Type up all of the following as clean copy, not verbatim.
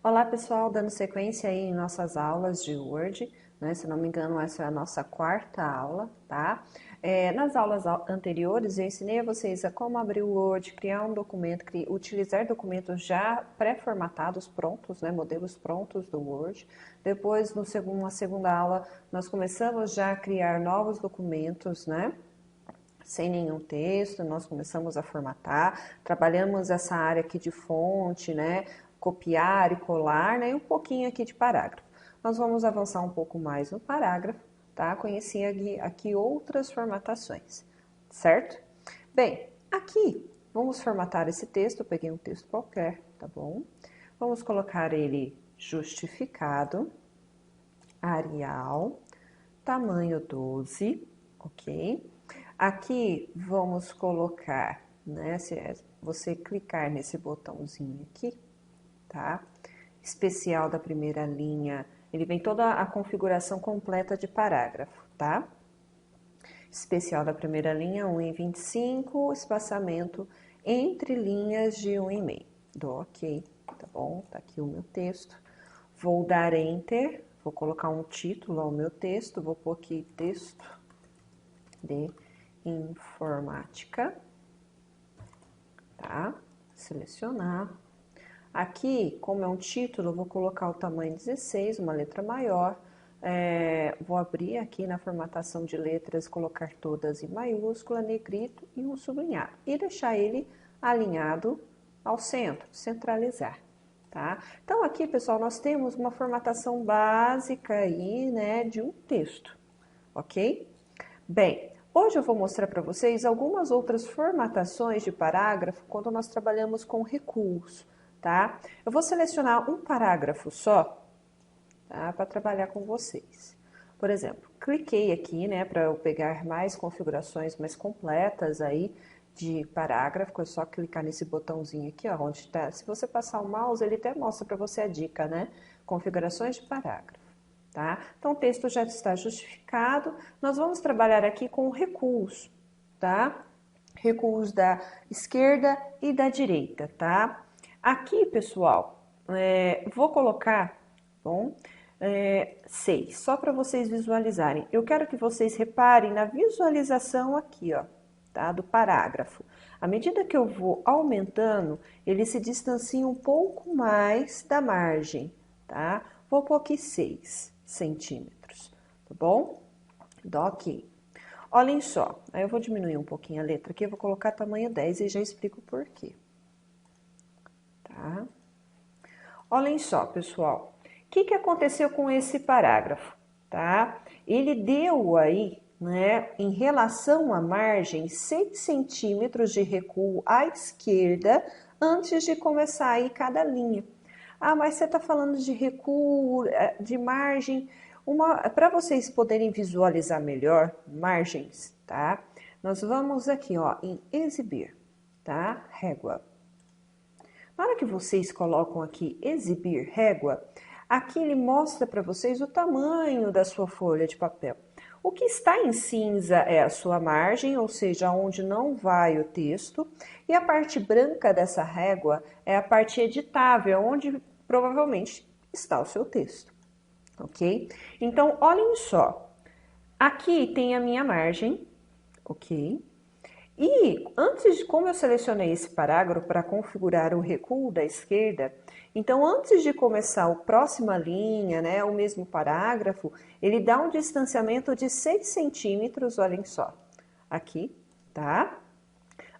Olá pessoal, dando sequência aí em nossas aulas de Word, né? Se não me engano, essa é a nossa quarta aula, tá? Nas aulas anteriores eu ensinei a vocês a como abrir o Word, criar um documento, utilizar documentos já pré-formatados, prontos, né? Modelos prontos do Word. Depois, na segunda aula, nós começamos já a criar novos documentos, né? Sem nenhum texto, nós começamos a formatar, trabalhamos essa área aqui de fonte, né, copiar e colar, né, e um pouquinho aqui de parágrafo. Nós vamos avançar um pouco mais no parágrafo, tá? Conheci aqui outras formatações, certo? Bem, aqui vamos formatar esse texto, eu peguei um texto qualquer, tá bom? Vamos colocar ele justificado, Arial, tamanho 12, ok? Aqui vamos colocar, né? Se você clicar nesse botãozinho aqui, tá? Especial da primeira linha, ele vem toda a configuração completa de parágrafo, tá? Especial da primeira linha, 1,25, espaçamento entre linhas de 1,5. Dou ok, tá bom? Tá aqui o meu texto. Vou dar Enter, vou colocar um título ao meu texto, vou pôr aqui texto de informática, tá? Selecionar. Aqui, como é um título, eu vou colocar o tamanho 16, uma letra maior. Vou abrir aqui na formatação de letras, colocar todas em maiúscula, negrito e um sublinhado. E deixar ele alinhado ao centro, centralizar, tá? Então, aqui, pessoal, nós temos uma formatação básica aí, né, de um texto, ok? Bem, hoje eu vou mostrar para vocês algumas outras formatações de parágrafo quando nós trabalhamos com recuos, tá? Eu vou selecionar um parágrafo só, tá? Para trabalhar com vocês. Por exemplo, cliquei aqui, né, para eu pegar mais configurações mais completas aí de parágrafo, é só clicar nesse botãozinho aqui, ó, onde tá. Se você passar o mouse, ele até mostra para você a dica, né? Configurações de parágrafo. Tá? Então, o texto já está justificado. Nós vamos trabalhar aqui com recuos, tá? Recuos da esquerda e da direita, tá? Aqui, pessoal, vou colocar, bom, 6, só para vocês visualizarem. Eu quero que vocês reparem na visualização aqui, ó, tá? Do parágrafo. À medida que eu vou aumentando, ele se distancia um pouco mais da margem, tá? Vou pôr aqui 6 centímetros, tá bom? Dá ok. Olhem só, aí eu vou diminuir um pouquinho a letra aqui, eu vou colocar tamanho 10 e já explico por quê. Tá? Olhem só, pessoal, o que aconteceu com esse parágrafo, tá? Ele deu aí, né, em relação à margem, 6 centímetros de recuo à esquerda antes de começar aí cada linha. Ah, mas você está falando de recuo, de margem. Para vocês poderem visualizar melhor margens, tá? Nós vamos aqui, ó, em exibir, tá? Régua. Na hora que vocês colocam aqui exibir régua, aqui ele mostra para vocês o tamanho da sua folha de papel. O que está em cinza é a sua margem, ou seja, onde não vai o texto, e a parte branca dessa régua é a parte editável, onde provavelmente está o seu texto, ok? Então, olhem só, aqui tem a minha margem, ok? E antes, como eu selecionei esse parágrafo para configurar o recuo da esquerda, então antes de começar a próxima linha, né, o mesmo parágrafo, ele dá um distanciamento de 6 centímetros, olhem só, aqui, tá?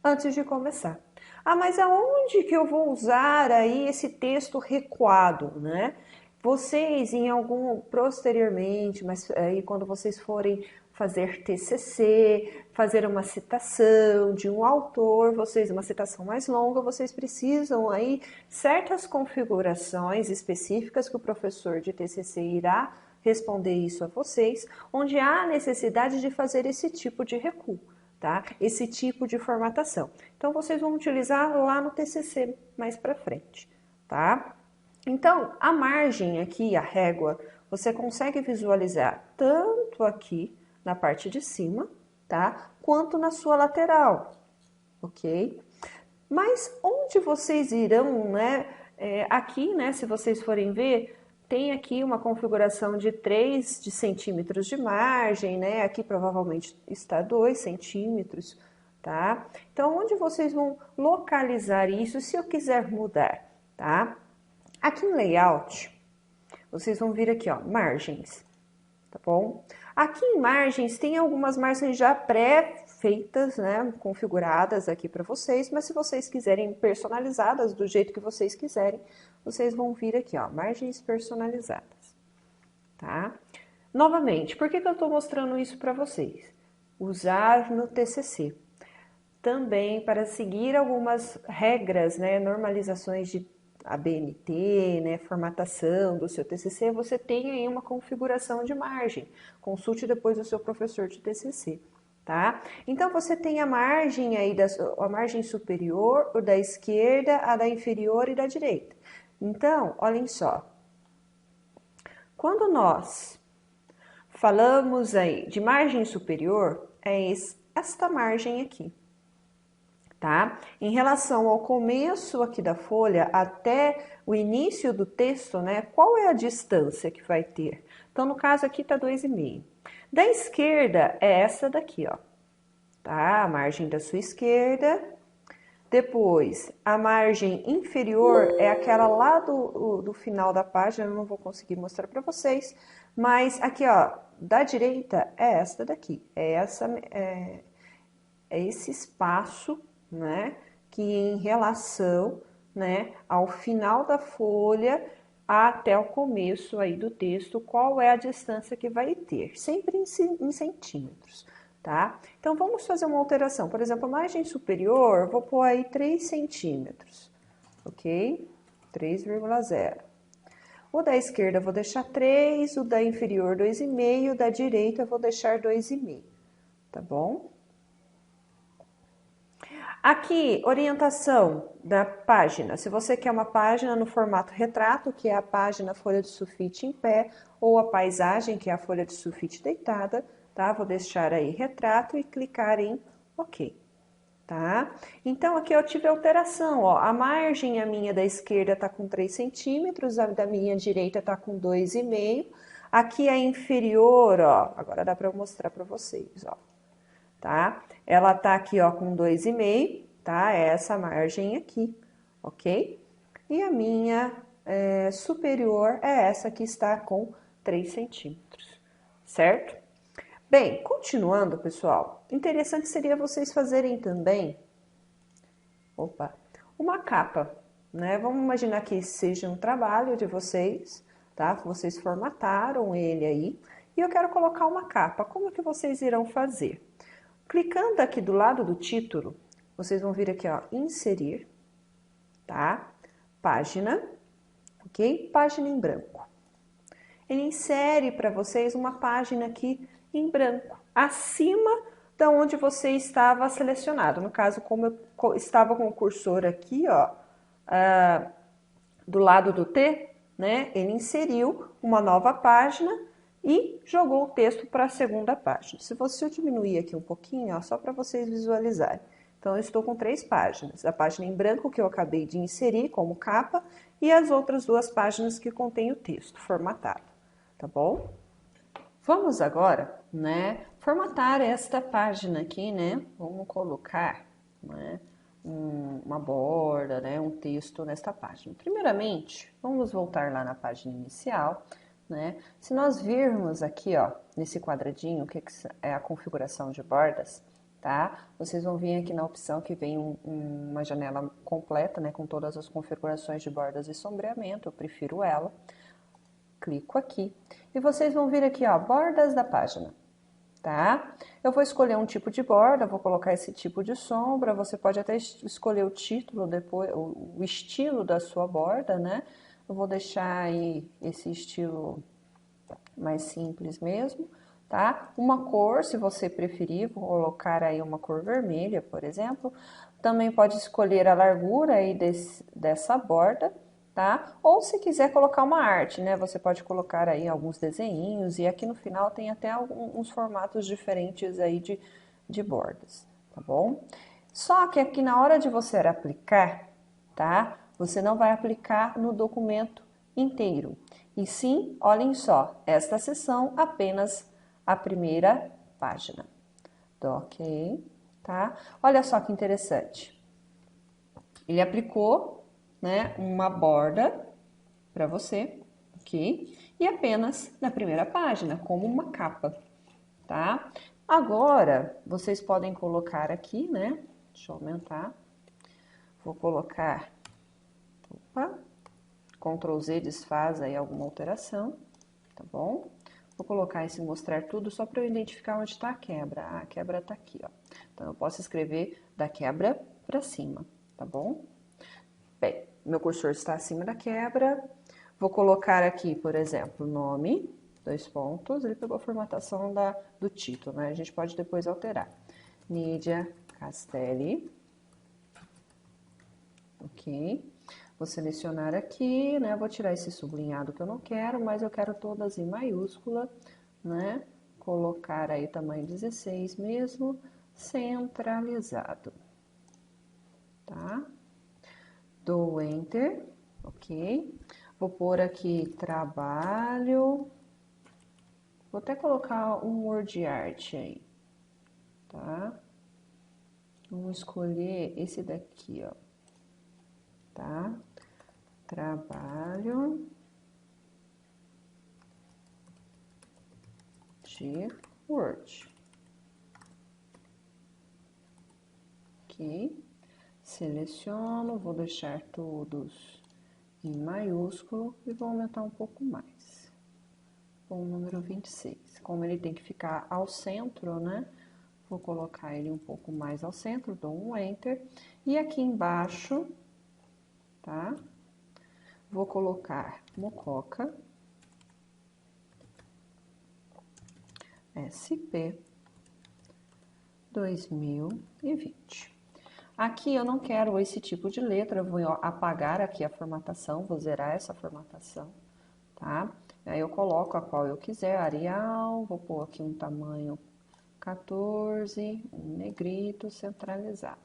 Antes de começar. Ah, mas aonde que eu vou usar aí esse texto recuado, né? Vocês posteriormente, mas aí quando vocês forem fazer TCC, fazer uma citação de um autor, uma citação mais longa, vocês precisam aí certas configurações específicas que o professor de TCC irá responder isso a vocês, onde há necessidade de fazer esse tipo de recuo, tá? Esse tipo de formatação. Então, vocês vão utilizar lá no TCC mais para frente, tá? Então, a margem aqui, a régua, você consegue visualizar tanto aqui na parte de cima, tá? Quanto na sua lateral, ok? Mas onde vocês irão, né, aqui, né, se vocês forem ver, tem aqui uma configuração de 3 centímetros de margem, né? Aqui provavelmente está 2 centímetros, tá? Então, onde vocês vão localizar isso se eu quiser mudar, tá? Aqui em Layout, vocês vão vir aqui, ó, Margens, tá bom? Aqui em Margens tem algumas margens já pré-feitas, né? Configuradas aqui para vocês, mas se vocês quiserem personalizadas do jeito que vocês quiserem, vocês vão vir aqui, ó, Margens Personalizadas, tá? Novamente, por que eu estou mostrando isso para vocês? Usar no TCC. Também para seguir algumas regras, né, normalizações de ABNT, né, formatação do seu TCC, você tem aí uma configuração de margem. Consulte depois o seu professor de TCC, tá? Então, você tem a margem aí, a margem superior, o da esquerda, a da inferior e da direita. Então, olhem só. Quando nós falamos aí de margem superior, é esta margem aqui. Tá? Em relação ao começo aqui da folha até o início do texto, né? Qual é a distância que vai ter? Então, no caso aqui tá 2,5. Da esquerda é essa daqui, ó. Tá? A margem da sua esquerda. Depois, a margem inferior é aquela lá do final da página, eu não vou conseguir mostrar para vocês, mas aqui, ó, da direita é essa daqui. É esse espaço, né, que em relação, né, ao final da folha até o começo aí do texto, qual é a distância que vai ter, sempre em centímetros, tá? Então, vamos fazer uma alteração, por exemplo, a margem superior, vou pôr aí 3 centímetros, ok? 3,0. O da esquerda eu vou deixar 3, o da inferior 2,5, o da direita eu vou deixar 2,5, tá bom? Aqui, orientação da página. Se você quer uma página no formato retrato, que é a página folha de sulfite em pé, ou a paisagem, que é a folha de sulfite deitada, tá? Vou deixar aí retrato e clicar em OK, tá? Então, aqui eu tive alteração, ó. A margem, a minha da esquerda tá com 3 centímetros, a da minha direita tá com 2,5. Aqui a inferior, ó, agora dá para eu mostrar para vocês, ó. Tá? Ela tá aqui, ó, com 2,5, tá? É essa margem aqui, ok? E a minha superior é essa que está com 3 centímetros, certo? Bem, continuando, pessoal, interessante seria vocês fazerem também, uma capa, né? Vamos imaginar que seja um trabalho de vocês, tá? Vocês formataram ele aí, e eu quero colocar uma capa. Como que vocês irão fazer? Clicando aqui do lado do título, vocês vão vir aqui, ó, inserir, tá? Página, ok? Página em branco. Ele insere para vocês uma página aqui em branco, acima da onde você estava selecionado. No caso, como eu estava com o cursor aqui, ó, do lado do T, né? Ele inseriu uma nova página e jogou o texto para a segunda página. Se eu diminuir aqui um pouquinho, ó, só para vocês visualizarem. Então, eu estou com 3 páginas. A página em branco que eu acabei de inserir como capa e as outras 2 páginas que contém o texto formatado, tá bom? Vamos agora, né, formatar esta página aqui, né? Vamos colocar, né, uma borda, né, um texto nesta página. Primeiramente, vamos voltar lá na página inicial. Né? Se nós virmos aqui, ó, nesse quadradinho, que é a configuração de bordas, tá? Vocês vão vir aqui na opção que vem uma janela completa, né, com todas as configurações de bordas e sombreamento, eu prefiro ela. Clico aqui e vocês vão vir aqui, ó, bordas da página, tá? Eu vou escolher um tipo de borda, vou colocar esse tipo de sombra, você pode até escolher o título, depois, o estilo da sua borda, né? Eu vou deixar aí esse estilo mais simples mesmo, tá? Uma cor, se você preferir, vou colocar aí uma cor vermelha, por exemplo. Também pode escolher a largura aí dessa borda, tá? Ou se quiser colocar uma arte, né? Você pode colocar aí alguns desenhinhos e aqui no final tem até alguns formatos diferentes aí de bordas, tá bom? Só que aqui na hora de você aplicar, tá? Você não vai aplicar no documento inteiro. E sim, olhem só, esta seção apenas a primeira página. Ok, tá? Olha só que interessante. Ele aplicou, né, uma borda para você, ok? E apenas na primeira página, como uma capa, tá? Agora, vocês podem colocar aqui, né? Deixa eu aumentar. Vou colocar, opa, Ctrl Z desfaz aí alguma alteração, tá bom? Vou colocar esse mostrar tudo só para eu identificar onde está a quebra. Ah, a quebra está aqui, ó. Então, eu posso escrever da quebra para cima, tá bom? Bem, meu cursor está acima da quebra. Vou colocar aqui, por exemplo, nome, dois pontos. Ele pegou a formatação do título, né? A gente pode depois alterar. Nídia Castelli. Ok. Vou selecionar aqui, né? Vou tirar esse sublinhado que eu não quero, mas eu quero todas em maiúscula, né? Colocar aí tamanho 16 mesmo, centralizado, tá? Dou Enter, ok? Vou pôr aqui trabalho, vou até colocar um word art aí, tá? Vamos escolher esse daqui, ó, tá? Trabalho de Word. Ok. Seleciono, vou deixar todos em maiúsculo e vou aumentar um pouco mais. Com o número 26. Como ele tem que ficar ao centro, né? Vou colocar ele um pouco mais ao centro, dou um Enter. E aqui embaixo, tá? Vou colocar Mococa SP 2020. Aqui eu não quero esse tipo de letra, eu vou apagar aqui a formatação, vou zerar essa formatação, tá? Aí eu coloco a qual eu quiser, Arial, vou pôr aqui um tamanho 14, um negrito centralizado.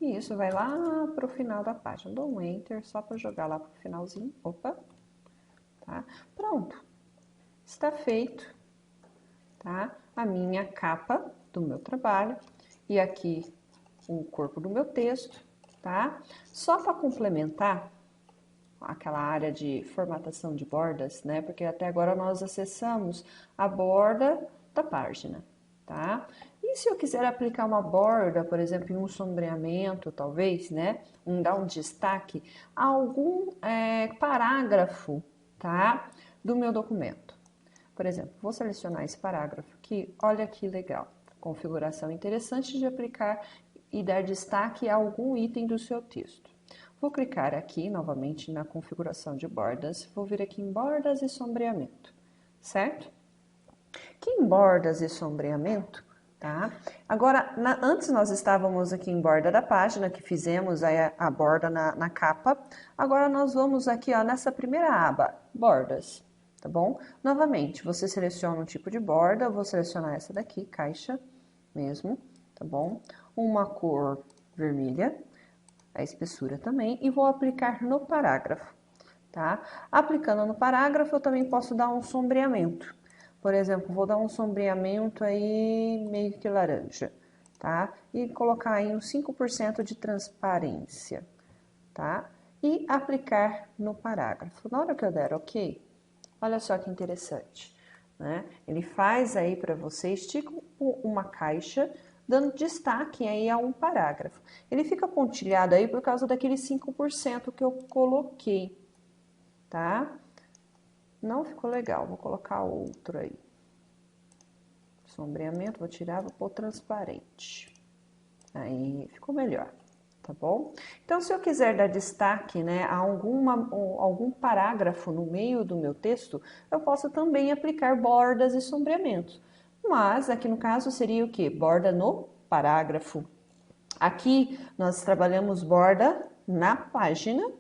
E isso vai lá pro final da página. Dou um Enter só para jogar lá pro finalzinho. Opa! Tá? Pronto. Está feito, tá? A minha capa do meu trabalho. E aqui o corpo do meu texto, tá? Só para complementar aquela área de formatação de bordas, né? Porque até agora nós acessamos a borda da página, tá? E se eu quiser aplicar uma borda, por exemplo, em um sombreamento, talvez, né? Dar um destaque a algum parágrafo, tá? Do meu documento. Por exemplo, vou selecionar esse parágrafo aqui, olha que legal. Configuração interessante de aplicar e dar destaque a algum item do seu texto. Vou clicar aqui novamente na configuração de bordas, vou vir aqui em bordas e sombreamento, certo? Aqui em bordas e sombreamento, tá? Agora, antes nós estávamos aqui em borda da página, que fizemos a borda na capa. Agora nós vamos aqui, ó, nessa primeira aba, bordas, tá bom? Novamente, você seleciona um tipo de borda, eu vou selecionar essa daqui, caixa mesmo, tá bom? Uma cor vermelha, a espessura também, e vou aplicar no parágrafo, tá? Aplicando no parágrafo, eu também posso dar um sombreamento. Por exemplo, vou dar um sombreamento aí meio que laranja, tá? E colocar aí uns 5% de transparência, tá? E aplicar no parágrafo. Na hora que eu der OK, olha só que interessante, né? Ele faz aí para vocês tipo uma caixa, dando destaque aí a um parágrafo. Ele fica pontilhado aí por causa daqueles 5% que eu coloquei, tá? Não ficou legal, vou colocar outro aí. Sombreamento, vou tirar, vou pôr transparente. Aí ficou melhor, tá bom? Então, se eu quiser dar destaque, né, a algum parágrafo no meio do meu texto, eu posso também aplicar bordas e sombreamentos. Mas, aqui no caso, seria o quê? Borda no parágrafo. Aqui, nós trabalhamos borda na página,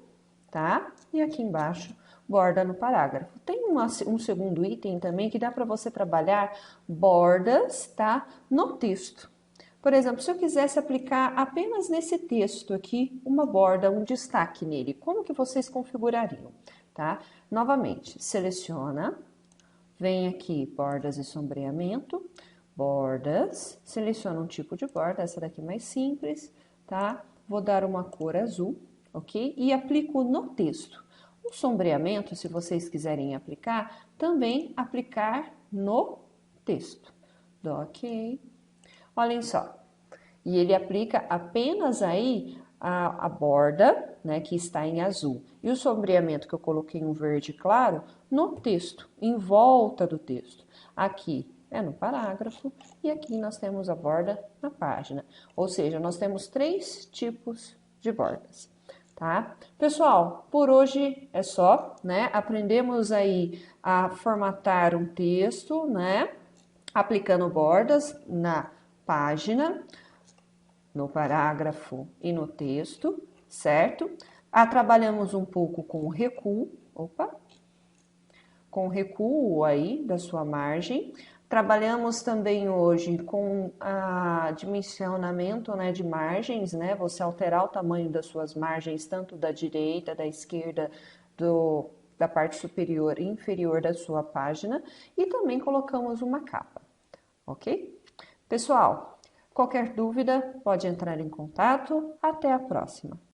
tá? E aqui embaixo, borda no parágrafo. Tem um segundo item também que dá para você trabalhar bordas, tá? No texto. Por exemplo, se eu quisesse aplicar apenas nesse texto aqui uma borda, um destaque nele, como que vocês configurariam, tá? Novamente, seleciona, vem aqui bordas e sombreamento, bordas, seleciona um tipo de borda, essa daqui mais simples, tá? Vou dar uma cor azul, ok? E aplico no texto. O sombreamento, se vocês quiserem aplicar, também aplicar no texto. Dou ok. Olhem só. E ele aplica apenas aí a borda, né, que está em azul. E o sombreamento que eu coloquei em verde claro no texto, em volta do texto. Aqui é no parágrafo e aqui nós temos a borda na página. Ou seja, nós temos 3 tipos de bordas, tá? Pessoal, por hoje é só, né? Aprendemos aí a formatar um texto, né? Aplicando bordas na página, no parágrafo e no texto, certo? Trabalhamos um pouco com o recuo, com o recuo aí da sua margem. Trabalhamos também hoje com a dimensionamento, né, de margens, né? Você alterar o tamanho das suas margens, tanto da direita, da esquerda, da parte superior e inferior da sua página. E também colocamos uma capa, ok? Pessoal, qualquer dúvida pode entrar em contato. Até a próxima!